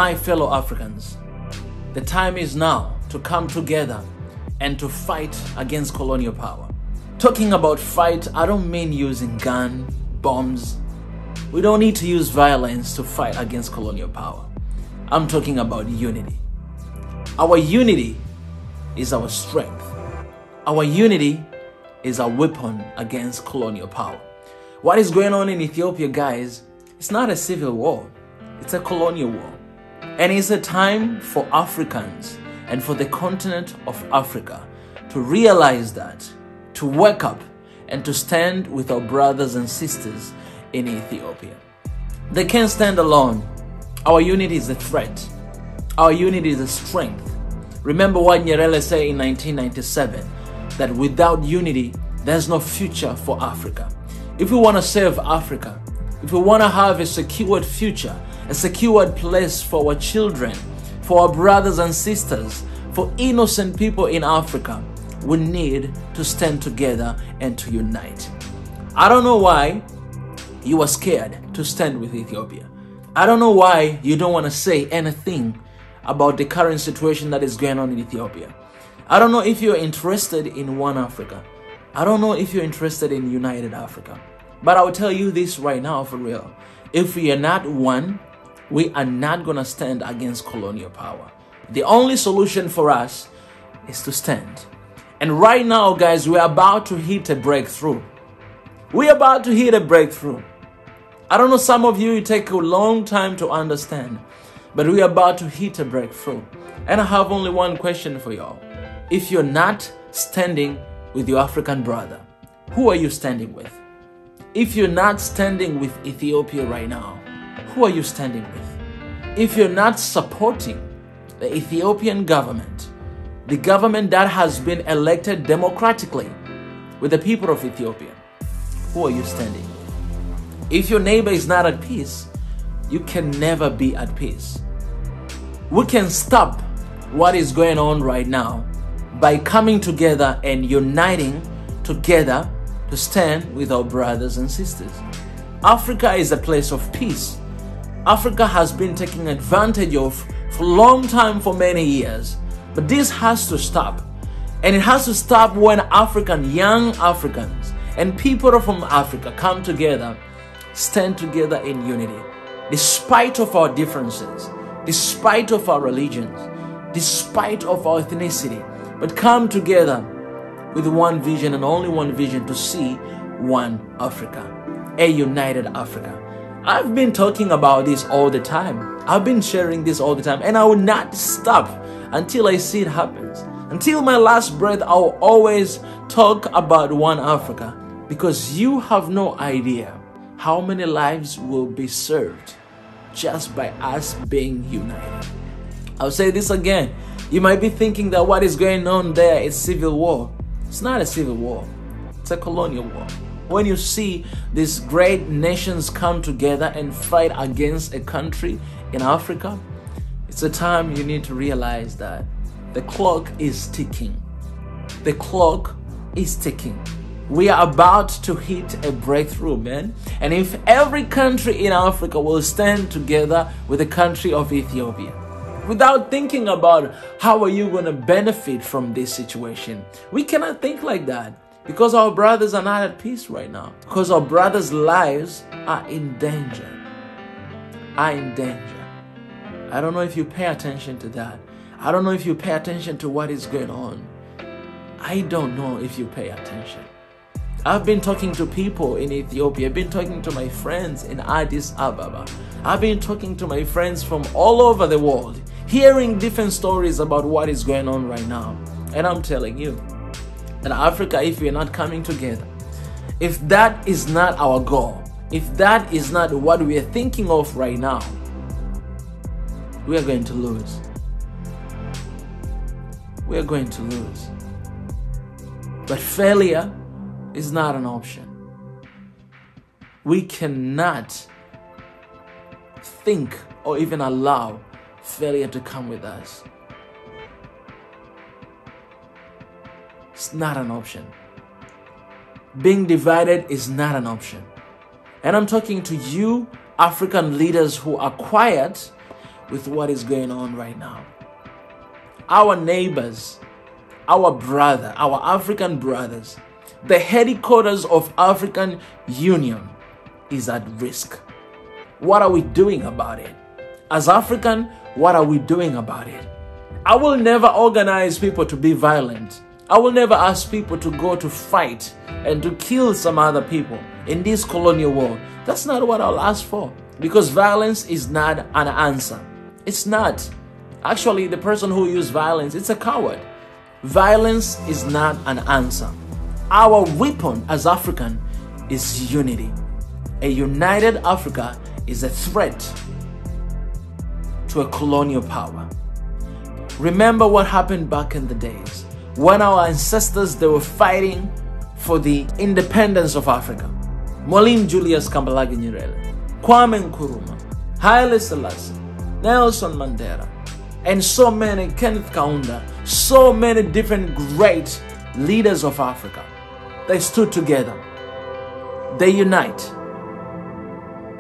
My fellow Africans, the time is now to come together and to fight against colonial power. Talking about fight, I don't mean using gun, bombs. We don't need to use violence to fight against colonial power. I'm talking about unity. Our unity is our strength. Our unity is our weapon against colonial power. What is going on in Ethiopia, guys, it's not a civil war. It's a colonial war. And it's a time for Africans and for the continent of Africa to realize that, to wake up and to stand with our brothers and sisters in Ethiopia. They can't stand alone. Our unity is a threat. Our unity is a strength. Remember what Nyerere said in 1997, that without unity, there's no future for Africa. If we want to save Africa, if we want to have a secured future, a secured place for our children, for our brothers and sisters, for innocent people in Africa, we need to stand together and to unite. I don't know why you are scared to stand with Ethiopia. I don't know why you don't want to say anything about the current situation that is going on in Ethiopia. I don't know if you're interested in One Africa. I don't know if you're interested in United Africa. But I will tell you this right now for real. If we are not one, we are not going to stand against colonial power. The only solution for us is to stand. And right now, guys, we're about to hit a breakthrough. We're about to hit a breakthrough. I don't know, some of you, it take a long time to understand, but we're about to hit a breakthrough. And I have only one question for y'all. If you're not standing with your African brother, who are you standing with? If you're not standing with Ethiopia right now, who are you standing with? If you're not supporting the Ethiopian government, the government that has been elected democratically with the people of Ethiopia, who are you standing with? If your neighbor is not at peace, you can never be at peace. We can stop what is going on right now by coming together and uniting together to stand with our brothers and sisters. Africa is a place of peace. Africa has been taken advantage of for a long time, for many years. But this has to stop. And it has to stop when young Africans and people from Africa come together, stand together in unity. Despite of our differences, despite of our religions, despite of our ethnicity, but come together with one vision and only one vision to see one Africa, a united Africa. I've been talking about this all the time. I've been sharing this all the time, and I will not stop until I see it happens. Until my last breath, I will always talk about one Africa, because you have no idea how many lives will be served just by us being united. I'll say this again. You might be thinking that what is going on there is civil war. It's not a civil war. It's a colonial war. When you see these great nations come together and fight against a country in Africa, it's a time you need to realize that the clock is ticking. The clock is ticking. We are about to hit a breakthrough, man. And if every country in Africa will stand together with the country of Ethiopia, without thinking about how are you going to benefit from this situation, we cannot think like that, because our brothers are not at peace right now, because our brothers' lives are in danger. I don't know if you pay attention to that. I don't know if you pay attention to what is going on. I don't know if you pay attention. I've been talking to people in Ethiopia. I've been talking to my friends in Addis Ababa. I've been talking to my friends from all over the world, hearing different stories about what is going on right now. And I'm telling you, in Africa, if we're not coming together, if that is not our goal, if that is not what we are thinking of right now, we are going to lose. We are going to lose. But failure is not an option. We cannot think or even allow failure to come with us. It's not an option. Being divided is not an option. And I'm talking to you African leaders who are quiet, with what is going on right now. Our neighbors, our African brothers, the headquarters of African Union is at risk. What are we doing about it? As African, what are we doing about it? I will never organize people to be violent. I will never ask people to go to fight and to kill some other people in this colonial world. That's not what I'll ask for, because violence is not an answer. It's not. Actually, the person who used violence, it's a coward. Violence is not an answer. Our weapon as African is unity. A united Africa is a threat to a colonial power. Remember what happened back in the days when our ancestors, they were fighting for the independence of Africa. Mwalimu Julius Kambarage Nyerere, Kwame Nkrumah, Haile Selassie, Nelson Mandela, and so many, Kenneth Kaunda, so many different great leaders of Africa. They stood together, they unite,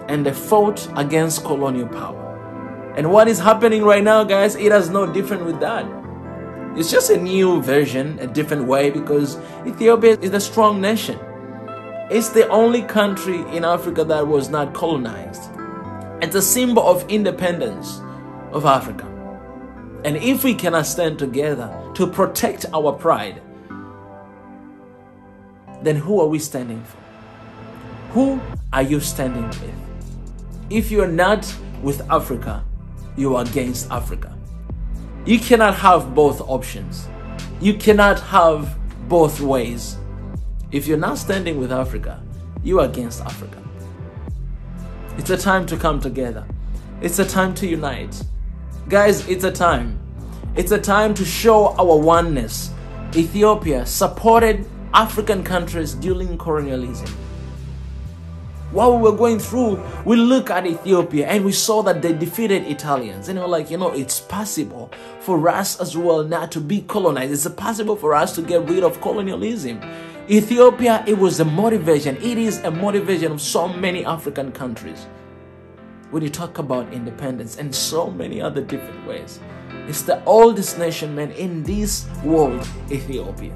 and they fought against colonial power. And what is happening right now, guys, it is no different with that. It's just a new version, a different way, because Ethiopia is a strong nation. It's the only country in Africa that was not colonized. It's a symbol of independence of Africa. And if we cannot stand together to protect our pride, then who are we standing for? Who are you standing with? If you are not with Africa, you are against Africa. You cannot have both options. You cannot have both ways. If you're not standing with Africa, you are against Africa. It's a time to come together. It's a time to unite. Guys, it's a time. It's a time to show our oneness. Ethiopia supported African countries during colonialism. While we were going through, we look at Ethiopia and we saw that they defeated Italians. And we're like, it's possible for us as well not to be colonized. It's possible for us to get rid of colonialism. Ethiopia, it was a motivation. It is a motivation of so many African countries. When you talk about independence and so many other different ways. It's the oldest nation, man, in this world, Ethiopia.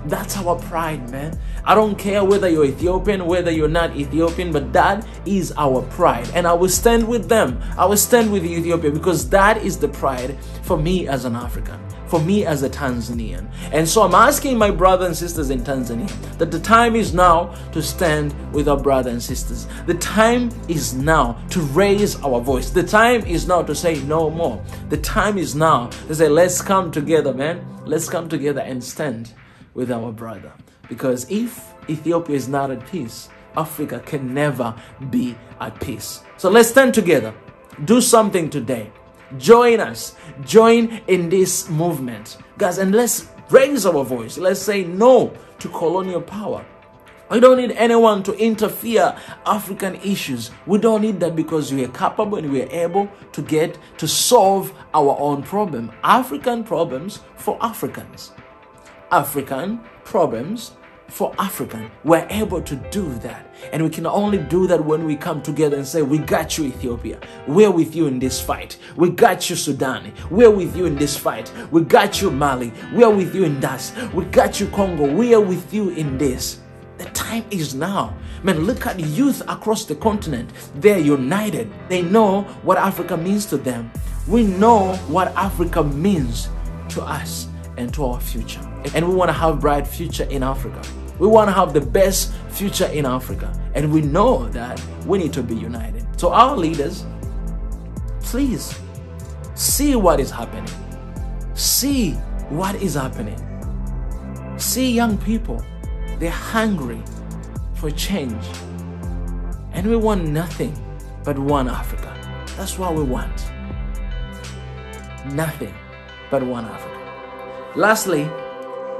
That's our pride, man. I don't care whether you're Ethiopian, whether you're not Ethiopian, but that is our pride. And I will stand with them. I will stand with Ethiopia, because that is the pride for me as an African, for me as a Tanzanian. And so I'm asking my brothers and sisters in Tanzania that the time is now to stand with our brothers and sisters. The time is now to raise our voice. The time is now to say no more. The time is now to say, let's come together, man. Let's come together and stand with our brother. Because if Ethiopia is not at peace, Africa can never be at peace. So let's stand together. Do something today. Join us. Join in this movement, guys, and let's raise our voice. Let's say no to colonial power. We don't need anyone to interfere African issues. We don't need that, because we are capable and we are able to solve our own problem. African problems for Africans. African problems for African. We're able to do that. And we can only do that when we come together and say, we got you, Ethiopia. We're with you in this fight. We got you, Sudan. We're with you in this fight. We got you, Mali. We're with you in that. We got you, Congo. We are with you in this. The time is now. Man, look at youth across the continent. They're united. They know what Africa means to them. We know what Africa means to us and to our future. And we want to have a bright future in Africa. We want to have the best future in Africa. And we know that we need to be united. So our leaders, please see what is happening. See what is happening. See young people. They're hungry for change. And we want nothing but one Africa. That's what we want. Nothing but one Africa. Lastly,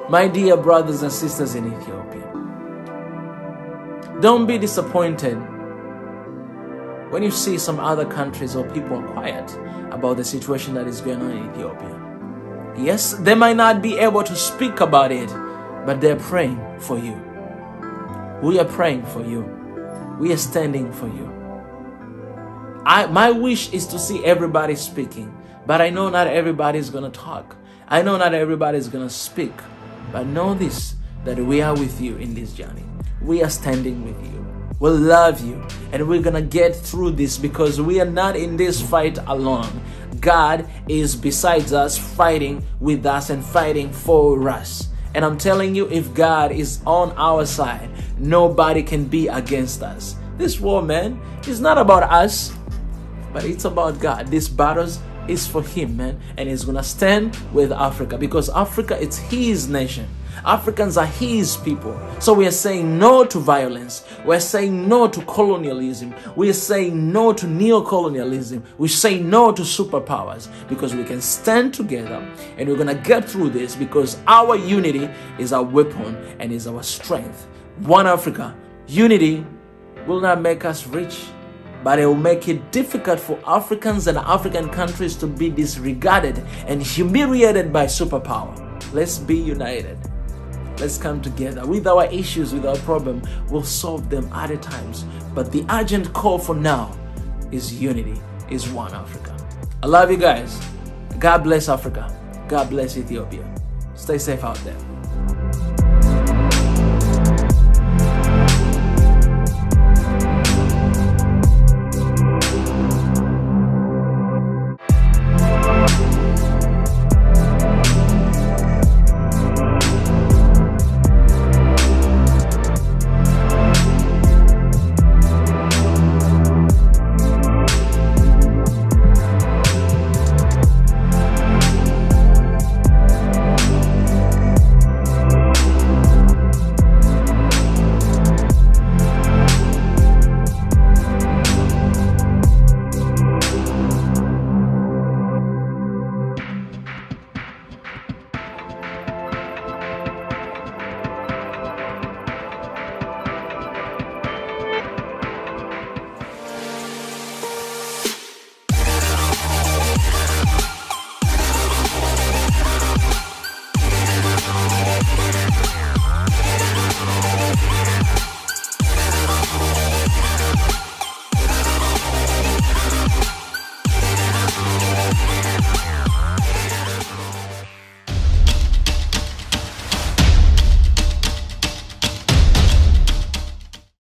my dear brothers and sisters in Ethiopia, don't be disappointed when you see some other countries or people are quiet about the situation that is going on in Ethiopia. Yes, they might not be able to speak about it, but they're praying for you. We are praying for you. We are standing for you. My wish is to see everybody speaking, but I know not everybody is going to talk. I know not everybody is going to speak, but know this, that we are with you in this journey. We are standing with you. We love you, and we're going to get through this because we are not in this fight alone. God is besides us, fighting with us and fighting for us. And I'm telling you, if God is on our side, nobody can be against us. This war, man, is not about us, but it's about God. This battle is for Him, man. And He's going to stand with Africa because Africa, it's His nation. Africans are His people. So we are saying no to violence. We're saying no to colonialism. We are saying no to neocolonialism. We say no to superpowers because we can stand together and we're going to get through this because our unity is our weapon and is our strength. One Africa. Unity will not make us rich, but it will make it difficult for Africans and African countries to be disregarded and humiliated by superpower. Let's be united. Let's come together with our issues, with our problem. We'll solve them other times. But the urgent call for now is unity, is one Africa. I love you guys. God bless Africa. God bless Ethiopia. Stay safe out there.